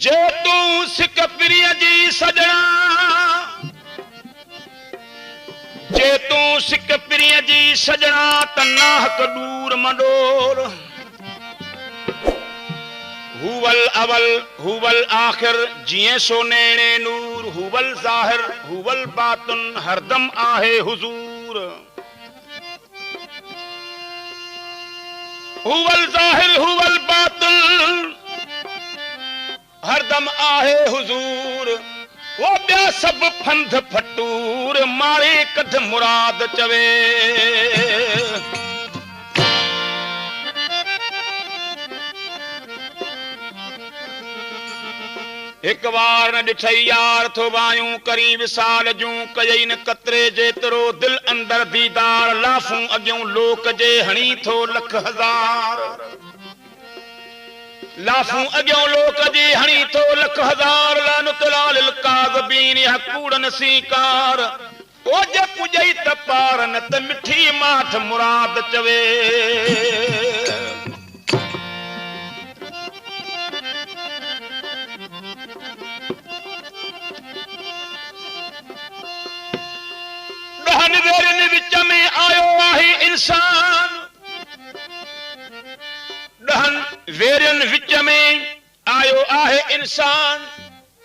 जे तू सिक प्रिय जी सजना जे तू सिक प्रिय जी सजना तन्नाहक दूर मंडोर हुवल अवल हुवल आखिर जिए सो नैणे नूर हुवल जाहिर हुवल बातन हरदम आहे हुजूर हुवल जाहिर हुवल बातन हरदम आहे हुजूर वो ॿिया सब फंद फटूर मारे कढ मुराद चवे एक बार न ॾिठई यार थो वायूं करी विसाल जूं कयई न कतरे जेतिरो दिल अंदर दीदार लाफूं अॻियूं लोक जे हणी थो लख हज़ार लाफूं अॻियों लोक जी हणी थो लख हज़ार लानतुला लिल काज़बीन या कूड़न सीकार ओ जे पुॼई त पार न त मिठी माठ मुराद चवे ॾहनि वेरनि विच में आयो आहे इंसान ॾहनि वेरनि विच में आयो आहे इंसान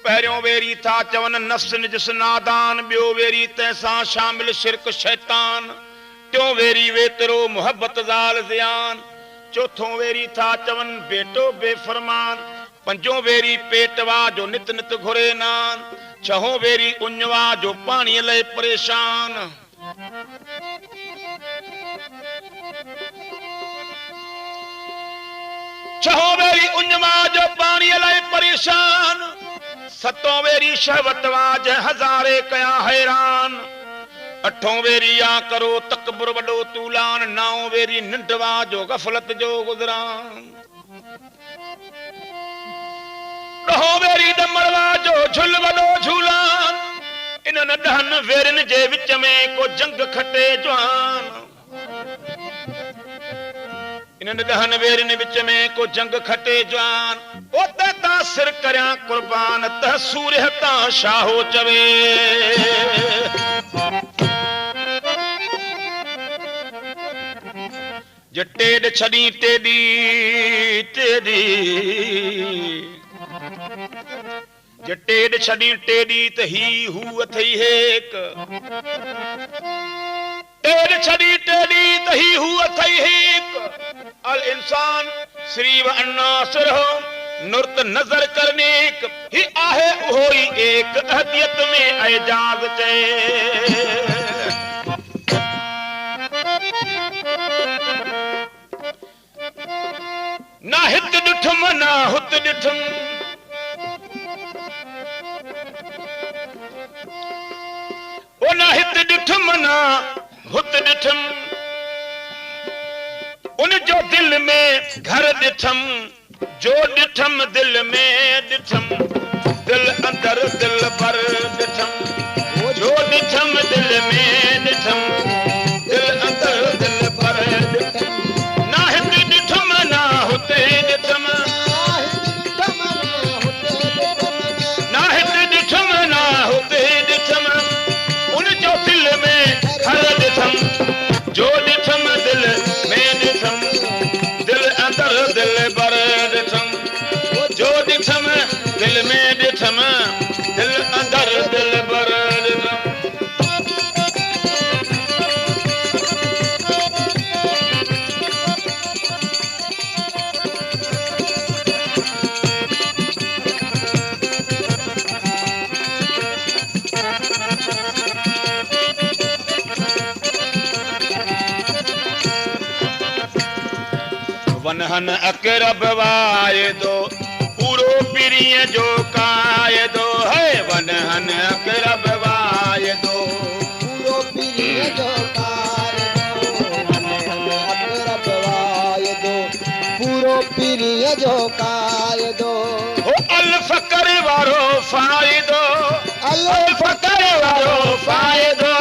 पहिरियों वेरी था चवनि नफ्स निजस नादान ॿियो वेरी तंहिंसां शामिल शिरक शैतान टियों वेरी वेतिरो मुहबत ज़ाल ज़ियान चौथों वेरी था चवनि बेटो बेफ़रमान पंजों वेरी पेटवा जो नित नित घुरे नान छहों वेरी उञवा जो पाणीअ लाइ परेशान छहों वेरी उञवा जो पाणीअ लाइ परेशान सतों वेरी शहवतवा जंहिं हज़ारे कया हैरान अठों वेरी या करो तकबुर वॾो तूलान नाओं वेरी निंडवा जो गफ़लत जो गुज़रान ॾहों वेरी दमड़वा जो झुल वॾो झूलान इन्हनि ॾहनि वेरनि जे विच में को जंग खटे जवान इन्हनि ॾहनि वेरनि विच में को जंग खटे जवान ओ त तां सिर करियां कुर्बान त सूर्य तां शाहो चवे जे टेॾ छॾी टेॾी टेॾी जे टेॾ छॾी टेॾी त ही हू अथई हेक टेॾ छॾी टेॾी त ही हू अथई हेक अल इंसान श्री व अन्नासर हो नुरत नजर करनेक ही आहे उहो ई एक अहदियत में एजाज चए ना हित ॾिठुम ना हुत ॾिठुम ओ ना हित ॾिठुम ना हुत ॾिठुम उन जो दिल में घर ॾिठम जो ॾिठम दिल में ॾिठम दिल अंदर दिल पर ॾिठम जो ॾिठम दिल में ॾिठम दिल अंदर दिल पर ॾिठम ना हित ॾिठुम ना हुते ॾिठम ना हित ॾिठुम ना हुते ॾिठम उन जो दिल में घर ॾिठम जो ॾिठम दिल में ॾिठम दिल अंदर दिल पर ॾिठम जो ॾिठम दिल में ॾिठम दिल अंदर दिल पर ॾिठम वनहन अकरब वायदो पूरो पीरीअ जो कायदो है वनहन अकरब वायदो पूरो पीरीअ जो कायदो वनहन अकरब वायदो पूरो पीरीअ जो कायदो हो अल फकर वारो फायदो अल फकर वारो फायदो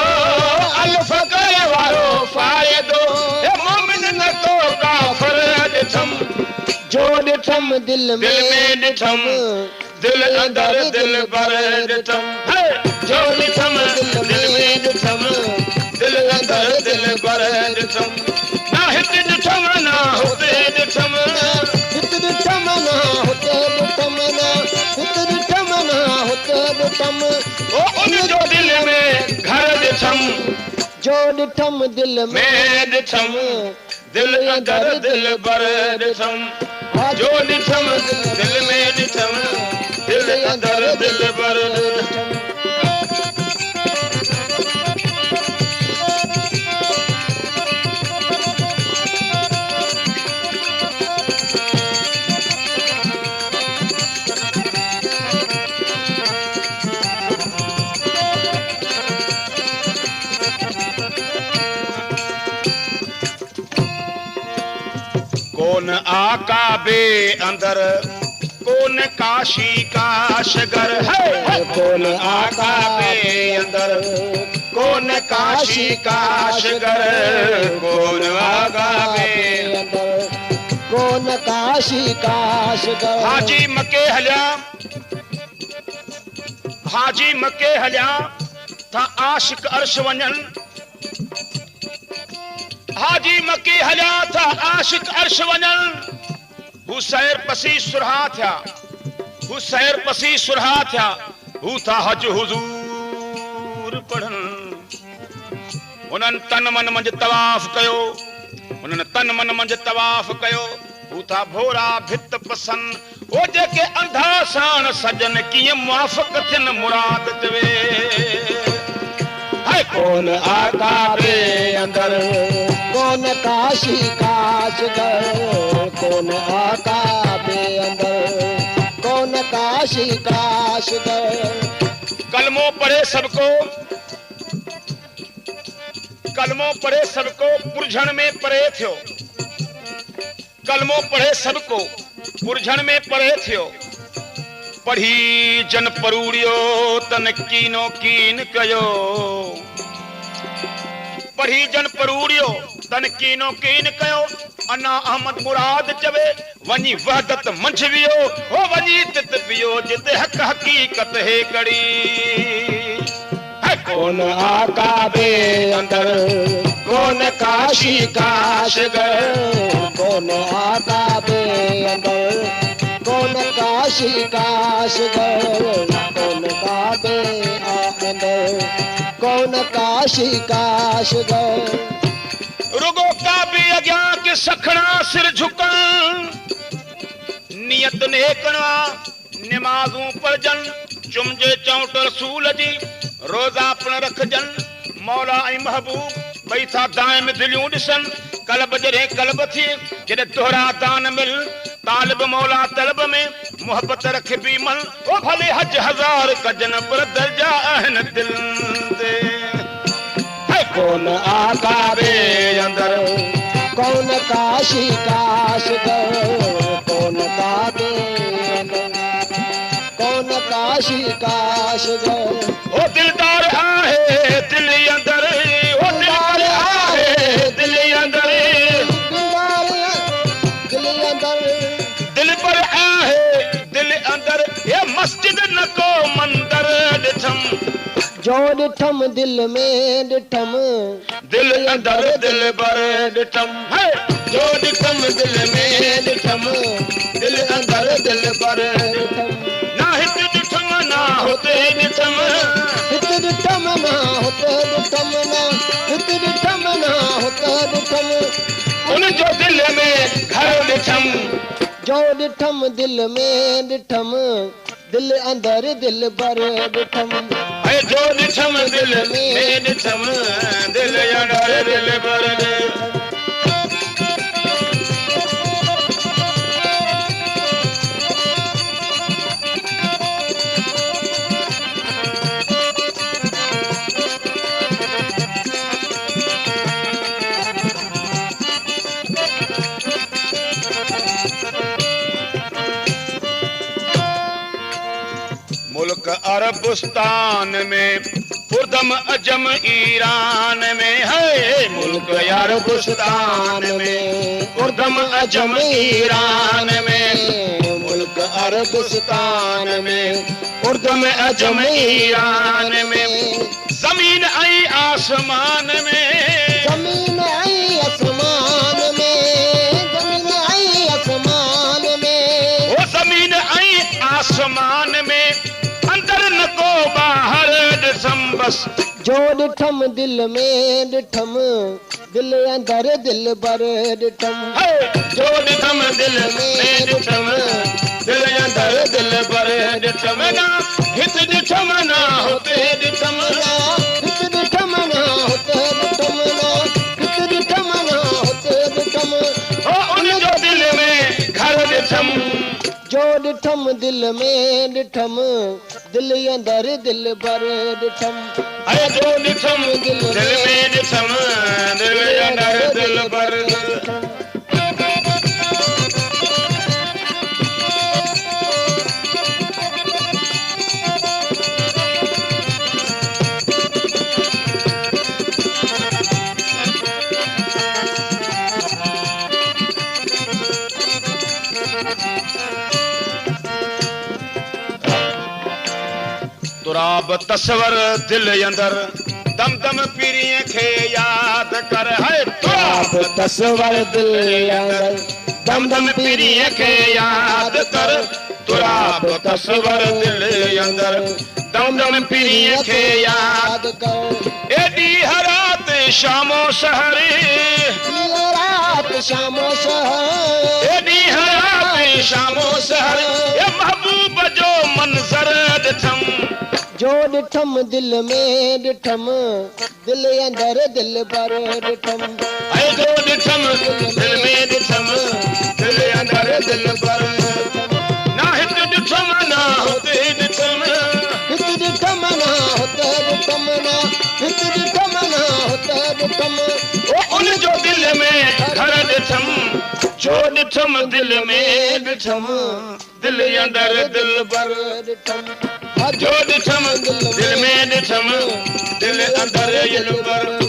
अल फकर वारो फायदो हे मोमिन न तो काफर ॾिठम जो ॾिठम दिल में ॾिठम दिल अंदर दिल बर ॾिठम जो ॾिठम दिल में ॾिठम दिल अंदर दिल बर ॾिठम ना हिते ॾिठम ना हुते ॾिठम हिते ॾिठम ना हुते ॾिठम ना हिते ॾिठम ना हुते ॾिठम ओ उन जो दिल में घर ॾिठम जो ॾिठम दिल में ॾिठम दिल अंदर दिल बर ॾिठम जो ॾिठम दिल में ॾिठम दिल अंदर दिल बर ॾिठम कौन आका बे अंदर कौन काशी काशगर है कौन आका बे अंदर कौन काशी काशगर कौन आका बे अंदर कौन काशी काशगर हाजी मके हलिया हाजी मके हलिया था आशिक अर्श वञन हाजी मके हलिया था आशिक अर्श वञन हू सैर पसी सुरहा थिया हू सैर पसी सुरहा थिया हू था हज हुजूर पढ़न उन्हनि तन मन मंझि तवाफ़ कयो उन्हनि तन मन मंझि तवाफ़ कयो हू था भोरा भित पसंद ओ जेके अंधा साण सजन कीअं मुआफ़िक़ थियन मुराद चवे है कौन आका बे अंदर कौन काशी काशगर कौन आका बे अंदर कौन काशी काशगर कलमो पढ़े सबको कलमो पढ़े सबको पुरझण में परे थियो कलमो पढ़े सबको पुरझण में परे थियो पढ़ी जन परूड़ियो तन कीनो कीन कयो पढ़ी जन परूड़ियो तन कीनो कीन कयो अना अहमद मुराद चवे वनी वहदत मंझ वियो हो वनी तित पियो जिते हक हकीकत है कड़ी है कौन आका बे अंदर कौन काशी काशगर कौन आका बे अंदर कौन काशी काशगर कौन काबे अंदर कौन काशी काशगर रुगो काबे अग्यां के सखना सिर झुकन नियत नेकना नमाजूं पढ़जन चुमजे चौट रसूल जी रोजा पण रखजन मौला ऐं महबूब भई था दाइम दिलियूं ॾिसन कल्ब जॾहिं कल्ब थिए जॾहिं तोहरा दान मिल तालिब मौला तलब में मोहब्बत रख बीमल ओ भले हज हजार कजन पर दर्जा आहिन दिल दे है कौन आका बे अंदर कौन काशी काशगर कौन काबे अंदर कौन काशी काशगर ओ दिलदार आहे दिल अंदर ओ दिलदार आहे दिल अंदर दिल अंदर दिल पर आहे दिल अंदर ये मस्जिद न को मंदर ॾिठम जो ॾिठम दिल में ॾिठम दिल अंदर दिल बर ॾिठम है जो ॾिठम दिल में ॾिठम दिल अंदर दिल बर ॾिठम ना हिते ॾिठम ना हुते ॾिठम हिते ॾिठम ना हुते ॾिठम ना हिते ॾिठम ना हुते ॾिठम उन जो दिल में घर ॾिठम जो ॾिठम दिल में ॾिठम दिल अंदर दिल बर ॾिठम है जो ॾिठम दिल में ॾिठम दिल अंदर दिल बर ॾिठम मुल्क अरबस्तान में उर्दम अजम ईरान में है मुल्क अरबस्तान में उर्दम अजम ईरान में मुल्क अरबस्तान में उर्दम अजम ईरान में जमीन आई आसमान में जमीन आई आसमान में जमीन आई आसमान में वो जमीन आई आसमान में अंदर न को बाहर ॾिसम बस जो ॾिठम दिल में ॾिठम दिल अंदर दिल बर ॾिठम जो ॾिठम दिल में ॾिठम दिल अंदर दिल पर ॾिठम ना हित ॾिठम ना हुते ॾिठम ना हित ॾिठम ना हुते ॾिठम ना हित ॾिठम ना हुते ॾिठम ओ उन जो दिल में घर ॾिठम जो ॾिठम दिल में ॾिठम दिल अंदर दिल बर ॾिठम अरे जो ॾिठम दिल में ॾिठम दिल अंदर दिल पर तुराब तस्वर दिल अंदर दम दम पीरीअ खे याद कर है तुराब तस्वर दिल अंदर दम दम पीरीअ खे याद कर तुराब तस्वर दिल अंदर दम दम पीरीअ खे याद कर एडी हरात शामो सहरी रात शामो शहर एडी हरात शामो सहर ये महबूब जो मंजर ॾिठम जो ॾिठम दिल में ॾिठम दिल अंदर दिल बर ॾिठम ऐं जो ॾिठम दिल में ॾिठम दिल अंदर दिल पर ना हिते ॾिठम ना हुते ॾिठम हित ॾिठम ना हुते ॾिठम ना हित ॾिठम ना हुते ॾिठम ओ उन जो दिल में घर ॾिठम जो ॾिठम दिल में ॾिठम दिल अंदर दिल पर ॾिठम जो ॾिठम दिल में ॾिठम दिल अंदर दिल पर